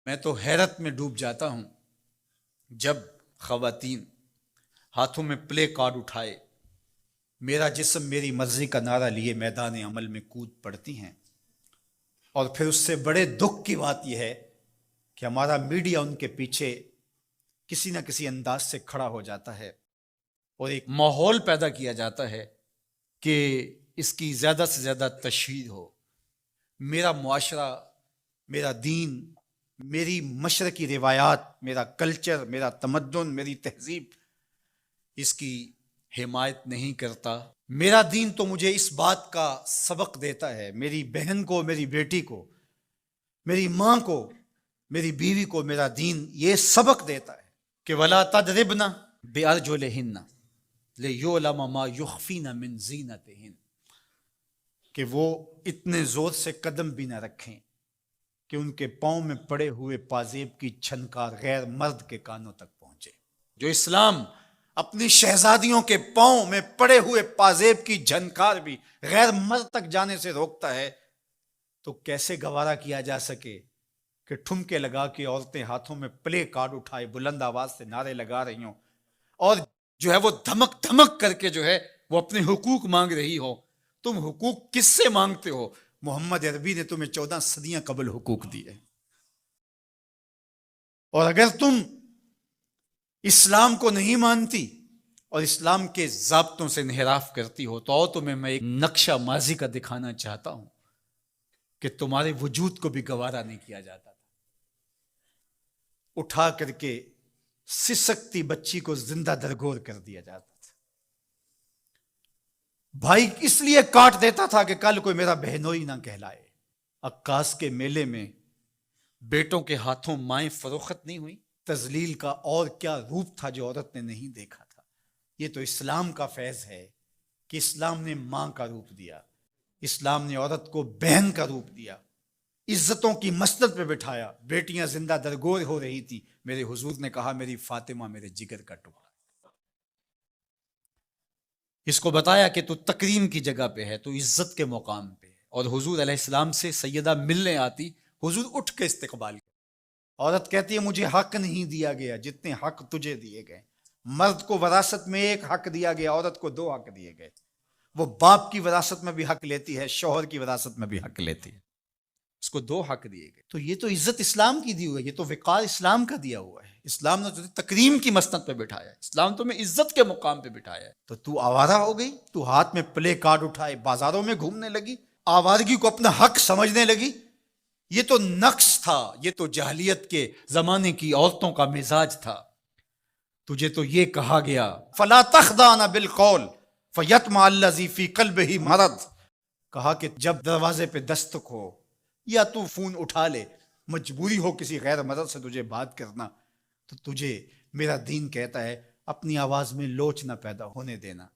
میں تو حیرت میں ڈوب جاتا ہوں جب خواتین ہاتھوں میں پلے کارڈ اٹھائے میرا جسم میری مرضی کا نعرہ لیے میدان عمل میں کود پڑتی ہیں، اور پھر اس سے بڑے دکھ کی بات یہ ہے کہ ہمارا میڈیا ان کے پیچھے کسی نہ کسی انداز سے کھڑا ہو جاتا ہے اور ایک ماحول پیدا کیا جاتا ہے کہ اس کی زیادہ سے زیادہ تشہیر ہو۔ میرا معاشرہ، میرا دین، میری مشرقی روایات، میرا کلچر، میرا تمدن، میری تہذیب اس کی حمایت نہیں کرتا۔ میرا دین تو مجھے اس بات کا سبق دیتا ہے، میری بہن کو، میری بیٹی کو، میری ماں کو، میری بیوی کو میرا دین یہ سبق دیتا ہے کہ وَلَا تَضْرِبْنَ بِأَرْجُلِهِنَّ لِيُعْلَمَ مَا يُخْفِينَ مِنْ زِينَتِهِنَّ، کہ وہ اتنے زور سے قدم بھی نہ رکھیں کہ ان کے پاؤں میں پڑے ہوئے پازیب کی چھنکار غیر مرد کے کانوں تک پہنچے۔ جو اسلام اپنی شہزادیوں کے پاؤں میں پڑے ہوئے پازیب کی جھنکار بھی غیر مرد تک جانے سے روکتا ہے، تو کیسے گوارا کیا جا سکے کہ ٹھمکے لگا کے عورتیں ہاتھوں میں پلے کارڈ اٹھائے بلند آواز سے نعرے لگا رہی ہوں اور جو ہے وہ دھمک دھمک کر کے جو ہے وہ اپنے حقوق مانگ رہی ہو۔ تم حقوق کس سے مانگتے ہو؟ محمد عربی نے تمہیں 14 صدیاں قبل حقوق دیے، اور اگر تم اسلام کو نہیں مانتی اور اسلام کے ضابطوں سے انحراف کرتی ہو تو تمہیں میں ایک نقشہ ماضی کا دکھانا چاہتا ہوں کہ تمہارے وجود کو بھی گوارا نہیں کیا جاتا تھا۔ اٹھا کر کے سسکتی بچی کو زندہ درگور کر دیا جاتا تھا۔ بھائی اس لیے کاٹ دیتا تھا کہ کل کوئی میرا بہنوئی نہ کہلائے۔ عکاس کے میلے میں بیٹوں کے ہاتھوں مائیں فروخت نہیں ہوئی؟ تذلیل کا اور کیا روپ تھا جو عورت نے نہیں دیکھا تھا؟ یہ تو اسلام کا فیض ہے کہ اسلام نے ماں کا روپ دیا، اسلام نے عورت کو بہن کا روپ دیا، عزتوں کی مسند پہ بٹھایا، بیٹیاں زندہ درگور ہو رہی تھی، میرے حضور نے کہا میری فاطمہ میرے جگر کا ٹکڑا۔ اس کو بتایا کہ تو تکریم کی جگہ پہ ہے، تو عزت کے مقام پہ ہے، اور حضور علیہ السلام سے سیدہ ملنے آتی، حضور اٹھ کے استقبال کیا۔ عورت کہتی ہے مجھے حق نہیں دیا گیا جتنے حق تجھے دیے گئے۔ مرد کو وراثت میں ایک حق دیا گیا، عورت کو 2 حق دیے گئے۔ وہ باپ کی وراثت میں بھی حق لیتی ہے، شوہر کی وراثت میں بھی حق لیتی ہے، اس کو 2 حق دیے گئے۔ تو یہ تو عزت اسلام کی دی ہوئی ہے، یہ تو وقار اسلام کا دیا ہوا ہے۔ اسلام نے تجھے تکریم کی مسند پہ بٹھایا ہے، اسلام تمہیں عزت کے مقام پہ بٹھایا ہے، تو آوارہ ہو گئی؟ تو ہاتھ میں پلے کارڈ اٹھائے بازاروں میں گھومنے لگی، آوارگی کو اپنا حق سمجھنے لگی؟ یہ تو نقص تھا، یہ تو جاہلیت کے زمانے کی عورتوں کا مزاج تھا۔ تجھے تو یہ کہا گیا فَلَا تَخْضَعْنَ بِالْقَوْلِ فَيَطْمَعَ الَّذِي فِي قَلْبِهِ مَرَضٌ، کہا کہ جب دروازے پہ دستک ہو یا تو فون اٹھا لے، مجبوری ہو کسی غیر مرد سے تجھے بات کرنا، تو تجھے میرا دین کہتا ہے اپنی آواز میں لوچ نہ پیدا ہونے دینا،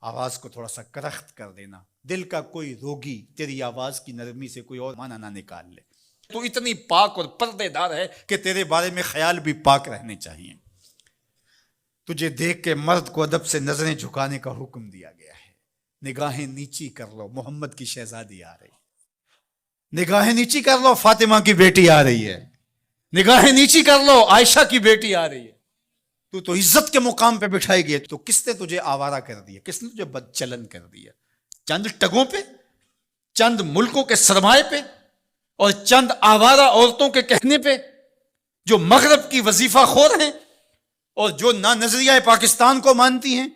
آواز کو تھوڑا سا کرخت کر دینا، دل کا کوئی روگی تیری آواز کی نرمی سے کوئی اور معنی نہ نکال لے۔ تو اتنی پاک اور پردے دار ہے کہ تیرے بارے میں خیال بھی پاک رہنے چاہیے۔ تجھے دیکھ کے مرد کو ادب سے نظریں جھکانے کا حکم دیا گیا ہے۔ نگاہیں نیچی کر لو، محمد کی شہزادی آ رہی ہے۔ نگاہیں نیچی کر لو، فاطمہ کی بیٹی آ رہی ہے۔ نگاہیں نیچی کر لو، عائشہ کی بیٹی آ رہی ہے۔ تو عزت کے مقام پہ بٹھائی گئی، تو کس نے تجھے آوارہ کر دیا؟ کس نے تجھے بدچلن کر دیا؟ چند ٹگوں پہ، چند ملکوں کے سرمائے پہ، اور چند آوارہ عورتوں کے کہنے پہ جو مغرب کی وظیفہ خور ہیں اور جو نہ نظریہ پاکستان کو مانتی ہیں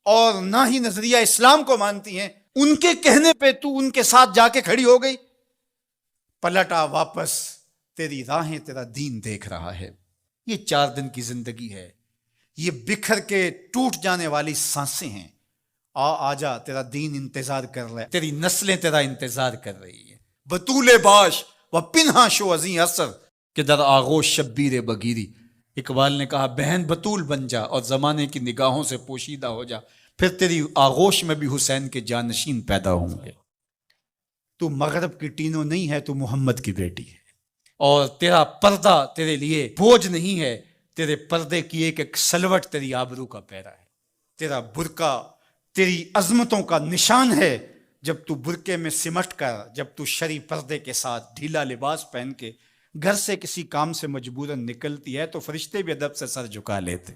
اور نہ ہی نظریہ اسلام کو مانتی ہیں، ان کے کہنے پہ تو ان کے ساتھ جا کے کھڑی ہو گئی۔ پلٹا واپس، تیری راہیں تیرا دین دیکھ رہا ہے۔ یہ 4 دن کی زندگی ہے، یہ بکھر کے ٹوٹ جانے والی سانسیں ہیں۔ آ جا، تیرا دین انتظار کر رہا ہے، تیری نسلیں تیرا انتظار کر رہی ہیں۔ بطول باش و پنہا شو ازیں اثر کہ در آغوش شبیر بگیری۔ اقبال نے کہا بہن بطول بن جا اور زمانے کی نگاہوں سے پوشیدہ ہو جا، پھر تیری آغوش میں بھی حسین کے جانشین پیدا ہوں گے۔ تو مغرب کی ٹینو نہیں ہے، تو محمد کی بیٹی ہے، اور تیرا پردہ تیرے لیے بوجھ نہیں ہے، تیرے پردے کی ایک سلوٹ تیری آبرو کا پیرا ہے۔ تیرا برقع تیری عظمتوں کا نشان ہے۔ جب تو برقعے میں سمٹ کر، جب تو شرعی پردے کے ساتھ ڈھیلا لباس پہن کے گھر سے کسی کام سے مجبوراً نکلتی ہے تو فرشتے بھی ادب سے سر جھکا لیتے.